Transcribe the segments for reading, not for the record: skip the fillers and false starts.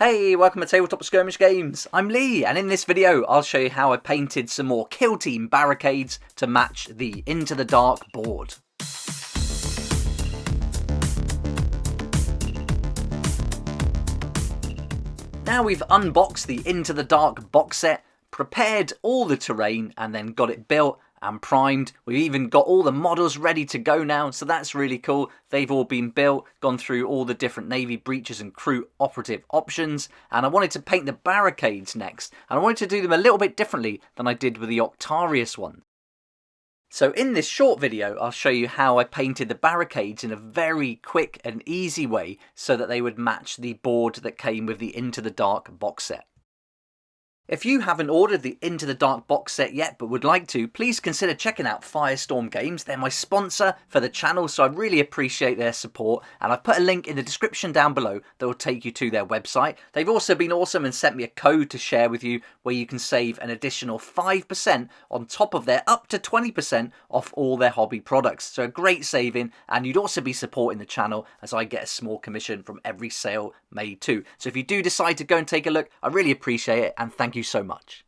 Hey, welcome to Tabletop Skirmish Games. I'm Lee, and in this video I'll show you how I painted some more Kill Team barricades to match the Into the Dark board. Now we've unboxed the Into the Dark box set, prepared all the terrain, and then got it built and primed. We've even got all the models ready to go now, so that's really cool. They've all been built, gone through all the different Navy breaches and crew operative options, and I wanted to paint the barricades next, and I wanted to do them a little bit differently than I did with the Octarius one. So in this short video, I'll show you how I painted the barricades in a very quick and easy way so that they would match the board that came with the Into the Dark box set. If you haven't ordered the Into the Dark box set yet but would like to, please consider checking out Firestorm Games. They're my sponsor for the channel, so I really appreciate their support, and I've put a link in the description down below that will take you to their website. They've also been awesome and sent me a code to share with you where you can save an additional 5% on top of their up to 20% off all their hobby products. So a great saving, and you'd also be supporting the channel as I get a small commission from every sale made too. So if you do decide to go and take a look, I really appreciate it, and thank you so much.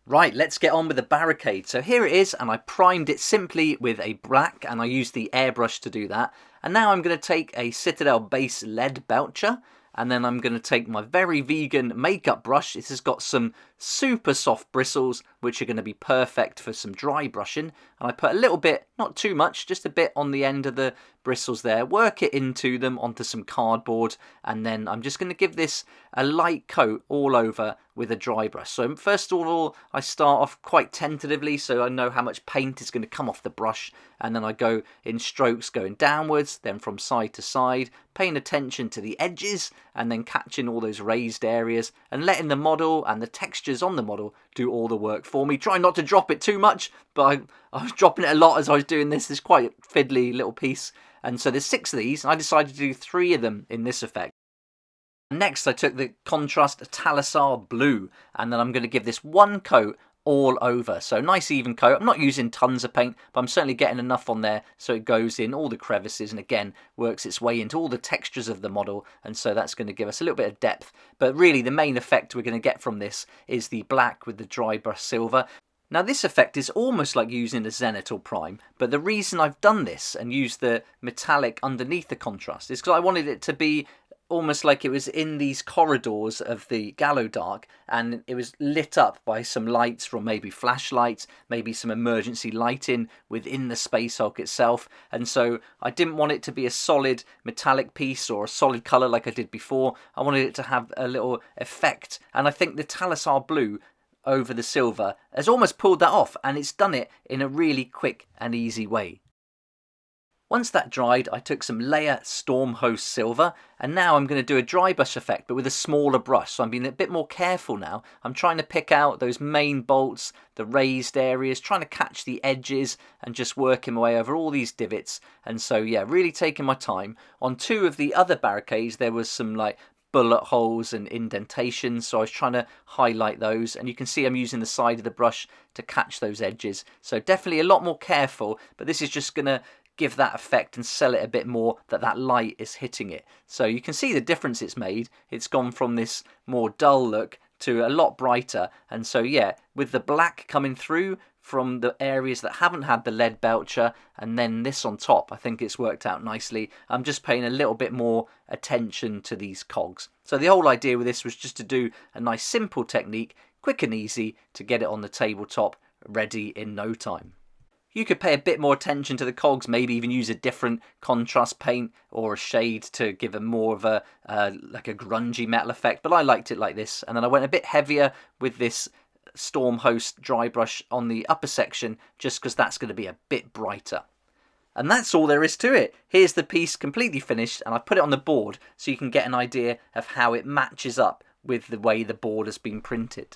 Right, let's get on with the barricade. So here it is, and I primed it simply with a black, and I used the airbrush to do that. And now I'm going to take a Citadel base lead belcher, and then I'm going to take my very vegan makeup brush. This has got some super soft bristles, which are going to be perfect for some dry brushing. And I put a little bit, not too much, just a bit on the end of the bristles there. Work it into them onto some cardboard. And then I'm just going to give this a light coat all over with a dry brush. So first of all, I start off quite tentatively so I know how much paint is going to come off the brush. And then I go in strokes going downwards, then from side to side, paying attention to the edges and then catching all those raised areas and letting the model and the textures on the model do all the work for me. Try not to drop it too much, but I was dropping it a lot as I was doing this. It's quite a fiddly little piece. And so there's 6 of these, and I decided to do 3 of them in this effect. Next, I took the contrast Talisar blue, and then I'm going to give this one coat all over. So nice even coat. I'm not using tons of paint, but I'm certainly getting enough on there so it goes in all the crevices and again works its way into all the textures of the model, and so that's going to give us a little bit of depth. But really the main effect we're going to get from this is the black with the dry brush silver. Now this effect is almost like using a Zenith or Prime, but the reason I've done this and used the metallic underneath the contrast is because I wanted it to be almost like it was in these corridors of the Gallo Dark, and it was lit up by some lights from maybe flashlights, maybe some emergency lighting within the Space Hulk itself. And so I didn't want it to be a solid metallic piece or a solid colour like I did before. I wanted it to have a little effect, and I think the Talisar blue over the silver has almost pulled that off, and it's done it in a really quick and easy way. Once that dried, I took some Layer Stormhost Silver, and now I'm going to do a dry brush effect, but with a smaller brush. So I'm being a bit more careful now. I'm trying to pick out those main bolts, the raised areas, trying to catch the edges, and just working my way over all these divots. And so, yeah, really taking my time. On 2 of the other barricades, there was some, like, bullet holes and indentations, so I was trying to highlight those, and you can see I'm using the side of the brush to catch those edges. So definitely a lot more careful, but this is just going to give that effect and sell it a bit more that that light is hitting it. So you can see the difference it's made. It's gone from this more dull look to a lot brighter, and so yeah, with the black coming through from the areas that haven't had the lead belcher and then this on top, I think it's worked out nicely. I'm just paying a little bit more attention to these cogs. So the whole idea with this was just to do a nice simple technique, quick and easy, to get it on the tabletop ready in no time. You could pay a bit more attention to the cogs, maybe even use a different contrast paint or a shade to give a more of a like a grungy metal effect, but I liked it like this. And then I went a bit heavier with this Stormhost dry brush on the upper section, just because that's going to be a bit brighter. And that's all there is to it. Here's the piece completely finished, and I've put it on the board so you can get an idea of how it matches up with the way the board has been printed.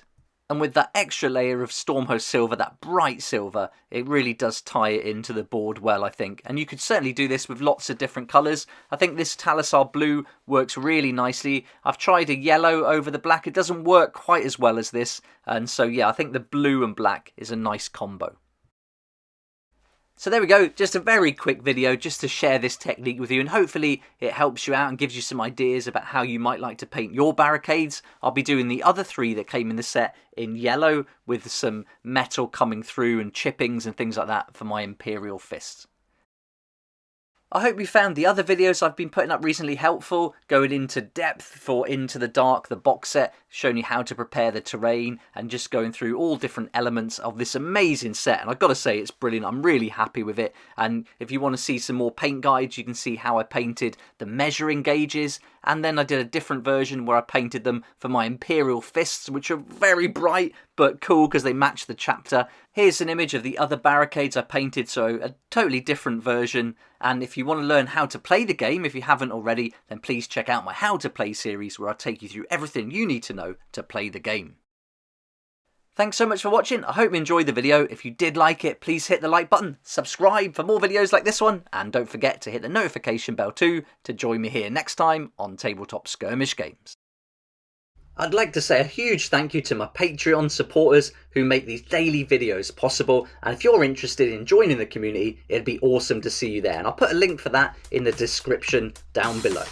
And with that extra layer of Stormhost silver, that bright silver, it really does tie it into the board well, I think. And you could certainly do this with lots of different colours. I think this Talisar blue works really nicely. I've tried a yellow over the black. It doesn't work quite as well as this. And so, yeah, I think the blue and black is a nice combo. So there we go, just a very quick video just to share this technique with you, and hopefully it helps you out and gives you some ideas about how you might like to paint your barricades. I'll be doing the other 3 that came in the set in yellow with some metal coming through and chippings and things like that for my Imperial fists. I hope you found the other videos I've been putting up recently helpful, going into depth for Into the Dark, the box set, showing you how to prepare the terrain and just going through all different elements of this amazing set. And I've got to say it's brilliant, I'm really happy with it. And if you want to see some more paint guides, you can see how I painted the measuring gauges, and then I did a different version where I painted them for my Imperial fists, which are very bright but cool because they match the chapter. Here's an image of the other barricades I painted, so a totally different version. And if you want to learn how to play the game, if you haven't already, then please check out my How to Play series where I take you through everything you need to know to play the game. Thanks so much for watching. I hope you enjoyed the video. If you did like it, please hit the like button, subscribe for more videos like this one, and don't forget to hit the notification bell too to join me here next time on Tabletop Skirmish Games. I'd like to say a huge thank you to my Patreon supporters who make these daily videos possible, and if you're interested in joining the community, it'd be awesome to see you there, and I'll put a link for that in the description down below.